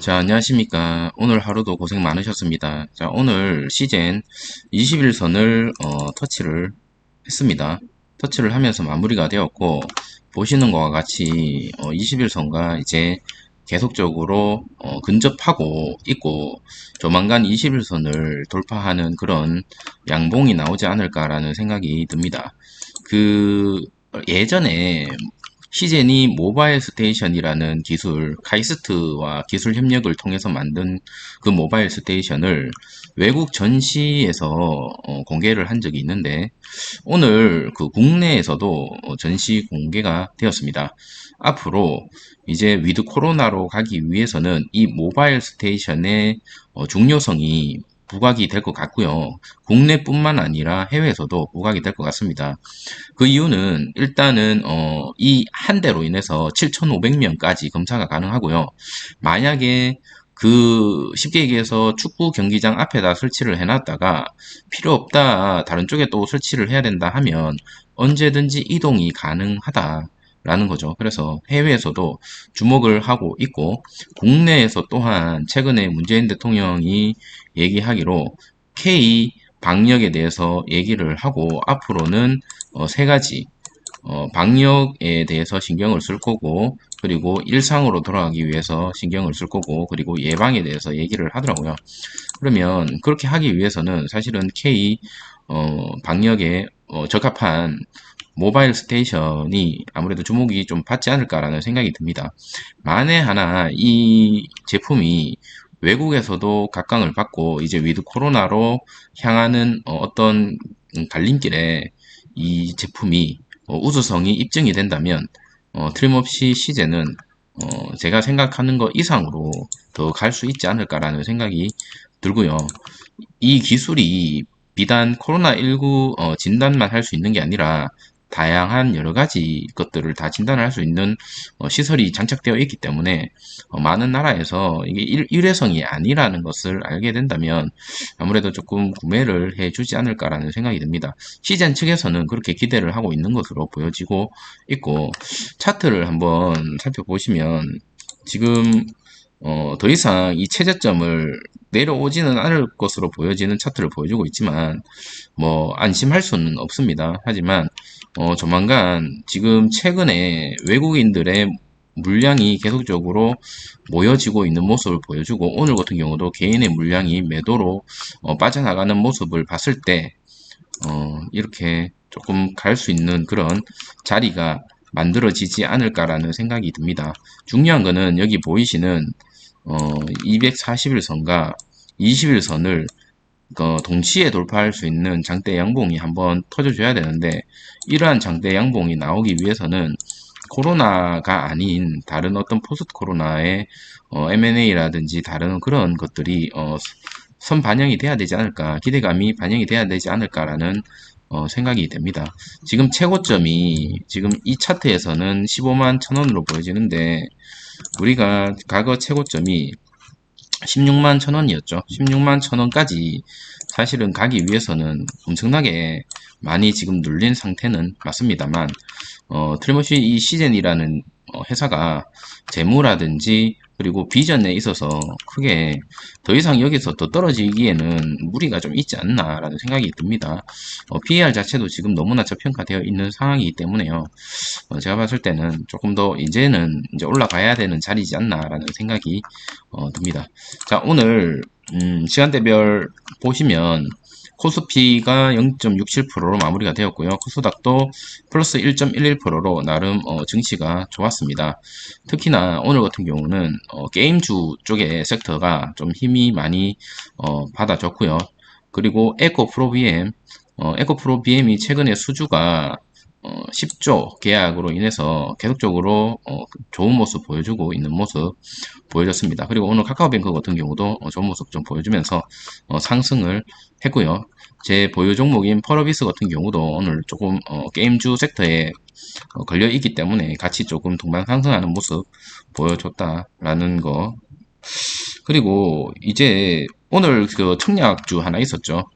자, 안녕하십니까. 오늘 하루도 고생 많으셨습니다. 자, 오늘 시젠 21선을 터치를 했습니다. 터치를 하면서 마무리가 되었고, 보시는 것과 같이 21선과 이제 계속적으로 근접하고 있고, 조만간 21선을 돌파하는 그런 양봉이 나오지 않을까라는 생각이 듭니다. 그 예전에 시젠이 모바일 스테이션이라는 기술, 카이스트와 기술 협력을 통해서 만든 그 모바일 스테이션을 외국 전시에서 공개를 한 적이 있는데, 오늘 그 국내에서도 전시 공개가 되었습니다. 앞으로 이제 위드 코로나로 가기 위해서는 이 모바일 스테이션의 중요성이 부각이 될 것 같고요. 국내뿐만 아니라 해외에서도 부각이 될 것 같습니다. 그 이유는 일단은 이 한 대로 인해서 7,500명까지 검사가 가능하고요. 만약에 그 쉽게 얘기해서 축구 경기장 앞에다 설치를 해놨다가 필요 없다 다른 쪽에 또 설치를 해야 된다 하면 언제든지 이동이 가능하다라는 거죠. 그래서 해외에서도 주목을 하고 있고 국내에서 또한 최근에 문재인 대통령이 얘기하기로 K 방역에 대해서 얘기를 하고 앞으로는 세 가지 방역에 대해서 신경을 쓸 거고, 그리고 일상으로 돌아가기 위해서 신경을 쓸 거고, 그리고 예방에 대해서 얘기를 하더라고요. 그러면 그렇게 하기 위해서는 사실은 K 방역에 적합한 모바일 스테이션이 아무래도 주목이 좀 받지 않을까라는 생각이 듭니다. 만에 하나 이 제품이 외국에서도 각광을 받고 이제 위드 코로나로 향하는 어떤 갈림길에 이 제품이 우수성이 입증이 된다면 틀림없이 시제는 제가 생각하는 것 이상으로 더 갈 수 있지 않을까라는 생각이 들고요. 이 기술이 비단 코로나19 진단만 할 수 있는 게 아니라 다양한 여러 가지 것들을 다 진단을 할 수 있는 시설이 장착되어 있기 때문에 많은 나라에서 이게 일회성이 아니라는 것을 알게 된다면 아무래도 조금 구매를 해주지 않을까라는 생각이 듭니다. 시젠 측에서는 그렇게 기대를 하고 있는 것으로 보여지고 있고 차트를 한번 살펴보시면 지금 더 이상 이 최저점을 내려오지는 않을 것으로 보여지는 차트를 보여주고 있지만 뭐 안심할 수는 없습니다. 하지만 조만간 지금 최근에 외국인들의 물량이 계속적으로 모여지고 있는 모습을 보여주고 오늘 같은 경우도 개인의 물량이 매도로 빠져나가는 모습을 봤을 때 이렇게 조금 갈 수 있는 그런 자리가 만들어지지 않을까라는 생각이 듭니다. 중요한 거는 여기 보이시는 241선과 21선을 동시에 돌파할 수 있는 장대 양봉이 한번 터져줘야 되는데 이러한 장대 양봉이 나오기 위해서는 코로나가 아닌 다른 어떤 포스트 코로나의 M&A라든지 다른 그런 것들이 선 반영이 돼야 되지 않을까, 기대감이 반영이 돼야 되지 않을까라는 생각이 됩니다. 지금 최고점이 지금 이 차트에서는 15만 1,000원으로 보여지는데 우리가 과거 최고점이 16만 1,000원이었죠. 16만 1,000원까지 사실은 가기 위해서는 엄청나게 많이 지금 눌린 상태는 맞습니다만 틀림없이 이 시젠이라는 회사가 재무라든지 그리고 비전에 있어서 크게 더 이상 여기서 더 떨어지기에는 무리가 좀 있지 않나라는 생각이 듭니다. PER 자체도 지금 너무나 저평가되어 있는 상황이기 때문에요. 제가 봤을 때는 조금 더 이제는 이제 올라가야 되는 자리지 않나라는 생각이 듭니다. 자, 오늘 시간대별 보시면 코스피가 0.67%로 마무리가 되었고요. 코스닥도 플러스 1.11%로 나름 증시가 좋았습니다. 특히나 오늘 같은 경우는 게임주 쪽의 섹터가 좀 힘이 많이 받아줬고요. 그리고 에코프로비엠이 최근에 수주가 10조 계약으로 인해서 계속적으로 좋은 모습 보여주고 있는 모습 보여줬습니다. 그리고 오늘 카카오뱅크 같은 경우도 좋은 모습 좀 보여주면서 상승을 했고요. 제 보유 종목인 펄어비스 같은 경우도 오늘 조금 게임주 섹터에 걸려 있기 때문에 같이 조금 동반 상승하는 모습 보여줬다라는 거. 그리고 이제 오늘 그 청약주 하나 있었죠.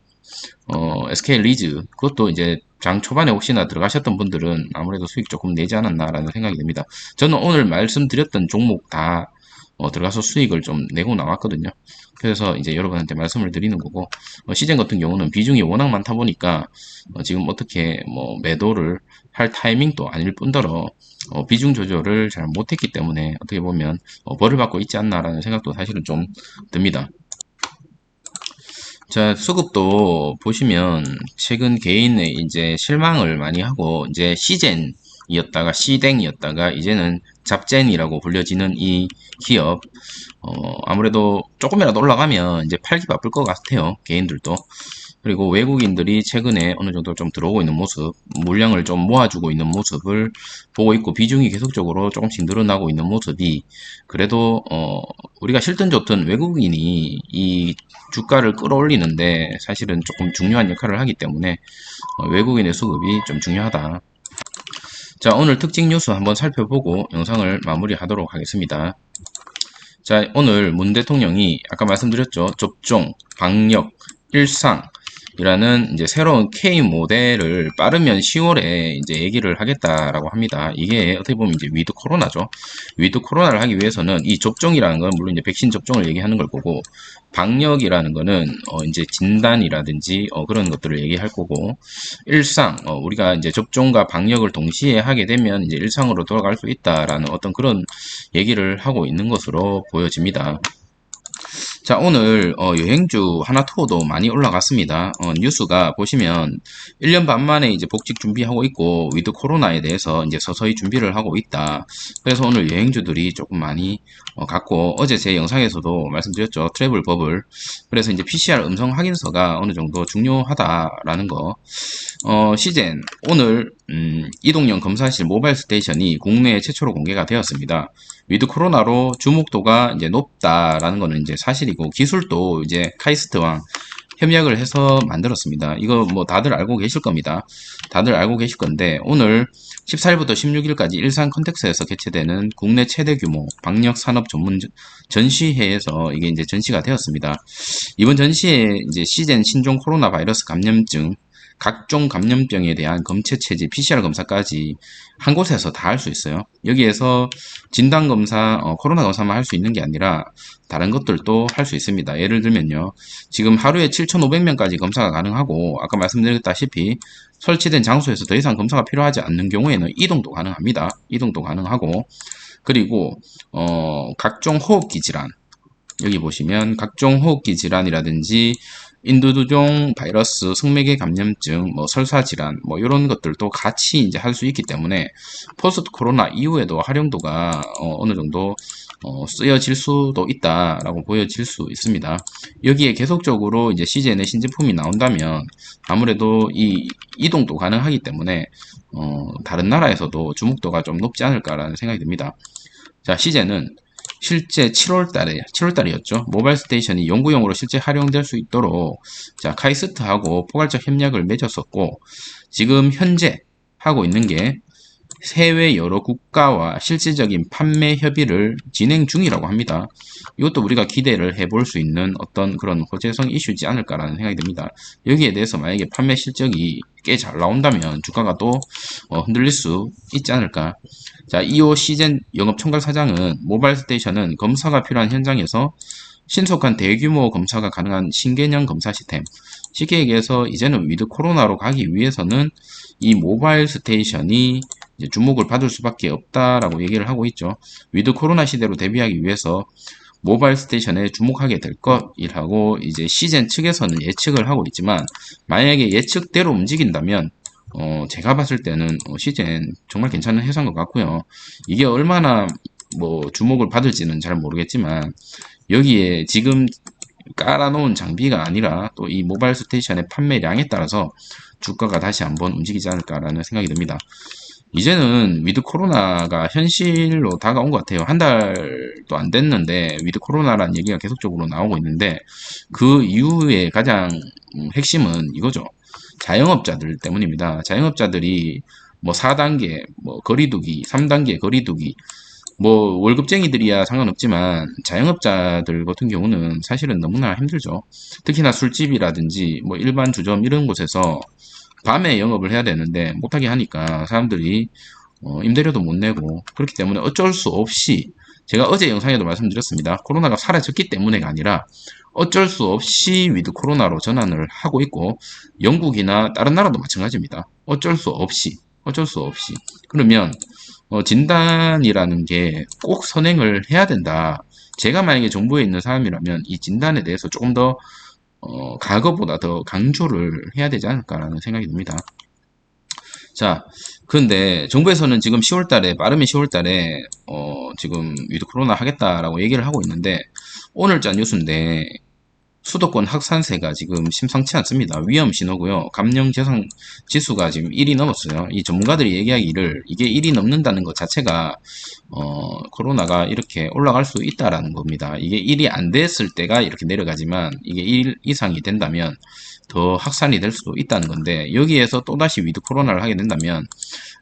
SK 리즈 그것도 이제 장 초반에 혹시나 들어가셨던 분들은 아무래도 수익 조금 내지 않았나라는 생각이 듭니다. 저는 오늘 말씀드렸던 종목 다 들어가서 수익을 좀 내고 나왔거든요. 그래서 이제 여러분한테 말씀을 드리는 거고, 시젠 같은 경우는 비중이 워낙 많다 보니까 지금 어떻게 뭐 매도를 할 타이밍도 아닐 뿐더러 비중 조절을 잘 못했기 때문에 어떻게 보면 벌을 받고 있지 않나라는 생각도 사실은 좀 듭니다. 자, 수급도 보시면 최근 개인의 이제 실망을 많이 하고 이제 시젠이었다가 시댕이었다가 이제는 잡젠이라고 불려지는 이 기업, 아무래도 조금이라도 올라가면 이제 팔기 바쁠 것 같아요. 개인들도. 그리고 외국인들이 최근에 어느 정도 좀 들어오고 있는 모습, 물량을 좀 모아주고 있는 모습을 보고 있고 비중이 계속적으로 조금씩 늘어나고 있는 모습이 그래도 우리가 싫든 좋든 외국인이 이 주가를 끌어올리는데 사실은 조금 중요한 역할을 하기 때문에 외국인의 수급이 좀 중요하다. 자, 오늘 특징 뉴스 한번 살펴보고 영상을 마무리하도록 하겠습니다. 자, 오늘 문 대통령이 아까 말씀드렸죠. 접종, 방역, 일상, 이라는 이제 새로운 K 모델을 빠르면 10월에 이제 얘기를 하겠다라고 합니다. 이게 어떻게 보면 이제 위드 코로나죠. 위드 코로나를 하기 위해서는 이 접종이라는 건 물론 이제 백신 접종을 얘기하는 걸 거고, 방역이라는 거는 이제 진단이라든지 그런 것들을 얘기할 거고, 일상 우리가 이제 접종과 방역을 동시에 하게 되면 이제 일상으로 돌아갈 수 있다라는 어떤 그런 얘기를 하고 있는 것으로 보여집니다. 자, 오늘 여행주 하나투어도 많이 올라갔습니다. 뉴스가 보시면 1년 반 만에 이제 복직 준비하고 있고 위드 코로나에 대해서 이제 서서히 준비를 하고 있다. 그래서 오늘 여행주들이 조금 많이 갔고, 어제 제 영상에서도 말씀드렸죠. 트래블 버블. 그래서 이제 PCR 음성 확인서가 어느 정도 중요하다라는 거. 시젠 오늘 이동형 검사실 모바일 스테이션이 국내에 최초로 공개가 되었습니다. 위드 코로나로 주목도가 이제 높다라는 거는 이제 사실이고, 기술도 이제 카이스트와 협약을 해서 만들었습니다. 이거 뭐 다들 알고 계실 겁니다. 다들 알고 계실 건데, 오늘 14일부터 16일까지 일산 컨텍스에서 개최되는 국내 최대 규모 방역 산업 전문 전시회에서 이게 이제 전시가 되었습니다. 이번 전시에 이제 시젠 신종 코로나 바이러스 감염증, 각종 감염병에 대한 검체 체질, PCR 검사까지 한 곳에서 다 할 수 있어요. 여기에서 진단 검사, 코로나 검사만 할 수 있는 게 아니라 다른 것들도 할 수 있습니다. 예를 들면요. 지금 하루에 7,500명까지 검사가 가능하고, 아까 말씀드렸다시피 설치된 장소에서 더 이상 검사가 필요하지 않는 경우에는 이동도 가능합니다. 이동도 가능하고, 그리고 각종 호흡기 질환, 여기 보시면 각종 호흡기 질환이라든지 인두두종 바이러스, 성매개 감염증, 뭐 설사 질환, 뭐 이런 것들도 같이 이제 할 수 있기 때문에 포스트 코로나 이후에도 활용도가 어느 정도 쓰여질 수도 있다라고 보여질 수 있습니다. 여기에 계속적으로 이제 시즌의 신제품이 나온다면 아무래도 이 이동도 가능하기 때문에 다른 나라에서도 주목도가 좀 높지 않을까라는 생각이 듭니다. 자, 시제는 실제 7월달이었죠. 모바일 스테이션이 연구용으로 실제 활용될 수 있도록 자, 카이스트하고 포괄적 협약을 맺었었고, 지금 현재 하고 있는 게 해외 여러 국가와 실질적인 판매 협의를 진행 중이라고 합니다. 이것도 우리가 기대를 해볼 수 있는 어떤 그런 호재성 이슈지 않을까라는 생각이 듭니다. 여기에 대해서 만약에 판매 실적이 꽤 잘 나온다면 주가가 또 흔들릴 수 있지 않을까. 자, 이호 시젠 영업 총괄 사장은 모바일 스테이션은 검사가 필요한 현장에서 신속한 대규모 검사가 가능한 신개념 검사 시스템. 쉽게 얘기해서 이제는 위드 코로나로 가기 위해서는 이 모바일 스테이션이 이제 주목을 받을 수밖에 없다라고 얘기를 하고 있죠. 위드 코로나 시대로 대비하기 위해서 모바일 스테이션에 주목하게 될 것이라고 이제 시젠 측에서는 예측을 하고 있지만, 만약에 예측대로 움직인다면 제가 봤을 때는 시젠 정말 괜찮은 회사인 것 같고요. 이게 얼마나 뭐 주목을 받을지는 잘 모르겠지만, 여기에 지금 깔아놓은 장비가 아니라 또 이 모바일 스테이션의 판매량에 따라서 주가가 다시 한번 움직이지 않을까라는 생각이 듭니다. 이제는 위드 코로나가 현실로 다가온 것 같아요. 한 달도 안 됐는데 위드 코로나라는 얘기가 계속적으로 나오고 있는데, 그 이후에 가장 핵심은 이거죠. 자영업자들 때문입니다. 자영업자들이 뭐 4단계 뭐 거리두기, 3단계 거리두기, 뭐 월급쟁이들이야 상관없지만 자영업자들 같은 경우는 사실은 너무나 힘들죠. 특히나 술집이라든지 뭐 일반 주점 이런 곳에서 밤에 영업을 해야 되는데 못하게 하니까 사람들이 임대료도 못 내고, 그렇기 때문에 어쩔 수 없이 제가 어제 영상에도 말씀드렸습니다. 코로나가 사라졌기 때문에가 아니라 어쩔 수 없이 위드 코로나로 전환을 하고 있고, 영국이나 다른 나라도 마찬가지입니다. 어쩔 수 없이. 그러면 진단이라는 게 꼭 선행을 해야 된다. 제가 만약에 정부에 있는 사람이라면 이 진단에 대해서 조금 더 과거보다 더 강조를 해야 되지 않을까라는 생각이 듭니다. 자, 근데 정부에서는 지금 10월 달에, 빠르면 10월 달에, 지금 위드 코로나 하겠다라고 얘기를 하고 있는데, 오늘자 뉴스인데, 수도권 확산세가 지금 심상치 않습니다. 위험 신호고요. 감염 재상 지수가 지금 1이 넘었어요. 이 전문가들이 얘기하기를 이게 1이 넘는다는 것 자체가 코로나가 이렇게 올라갈 수 있다라는 겁니다. 이게 1이 안 됐을 때가 이렇게 내려가지만 이게 1 이상이 된다면 더 확산이 될 수도 있다는 건데, 여기에서 또다시 위드 코로나를 하게 된다면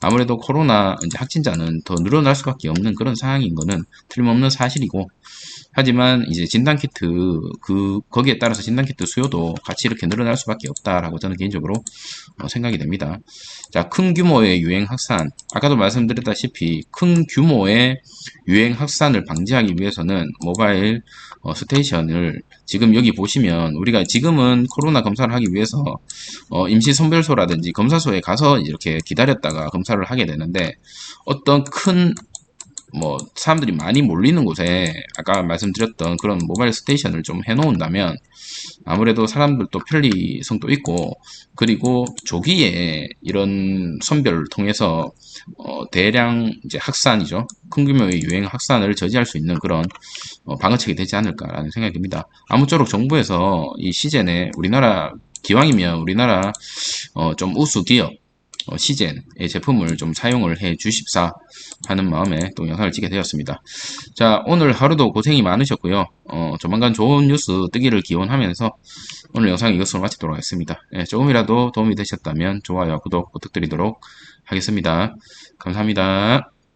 아무래도 코로나 이제 확진자는 더 늘어날 수밖에 없는 그런 상황인 거는 틀림없는 사실이고, 하지만 이제 진단키트 거기에 따라서 진단키트 수요도 같이 이렇게 늘어날 수밖에 없다라고 저는 개인적으로 생각이 됩니다. 자, 큰 규모의 유행 확산, 아까도 말씀드렸다시피 큰 규모의 유행 확산을 방지하기 위해서는 모바일 스테이션을, 지금 여기 보시면 우리가 지금은 코로나 검사를 하기 위해서 임시 선별소라든지 검사소에 가서 이렇게 기다렸다가 검사를 하게 되는데, 어떤 큰 사람들이 많이 몰리는 곳에 아까 말씀드렸던 그런 모바일 스테이션을 좀 해놓은다면 아무래도 사람들도 편리성도 있고, 그리고 조기에 이런 선별을 통해서 대량 이제 확산이죠. 큰 규모의 유행 확산을 저지할 수 있는 그런 방어책이 되지 않을까라는 생각이 듭니다. 아무쪼록 정부에서 이 시즌에 우리나라, 기왕이면 우리나라 좀 우수 기업 시젠의 제품을 좀 사용을 해 주십사 하는 마음에 또 영상을 찍게 되었습니다. 자, 오늘 하루도 고생이 많으셨고요. 조만간 좋은 뉴스 뜨기를 기원하면서 오늘 영상 이것으로 마치도록 하겠습니다. 예, 조금이라도 도움이 되셨다면 좋아요, 구독 부탁드리도록 하겠습니다. 감사합니다.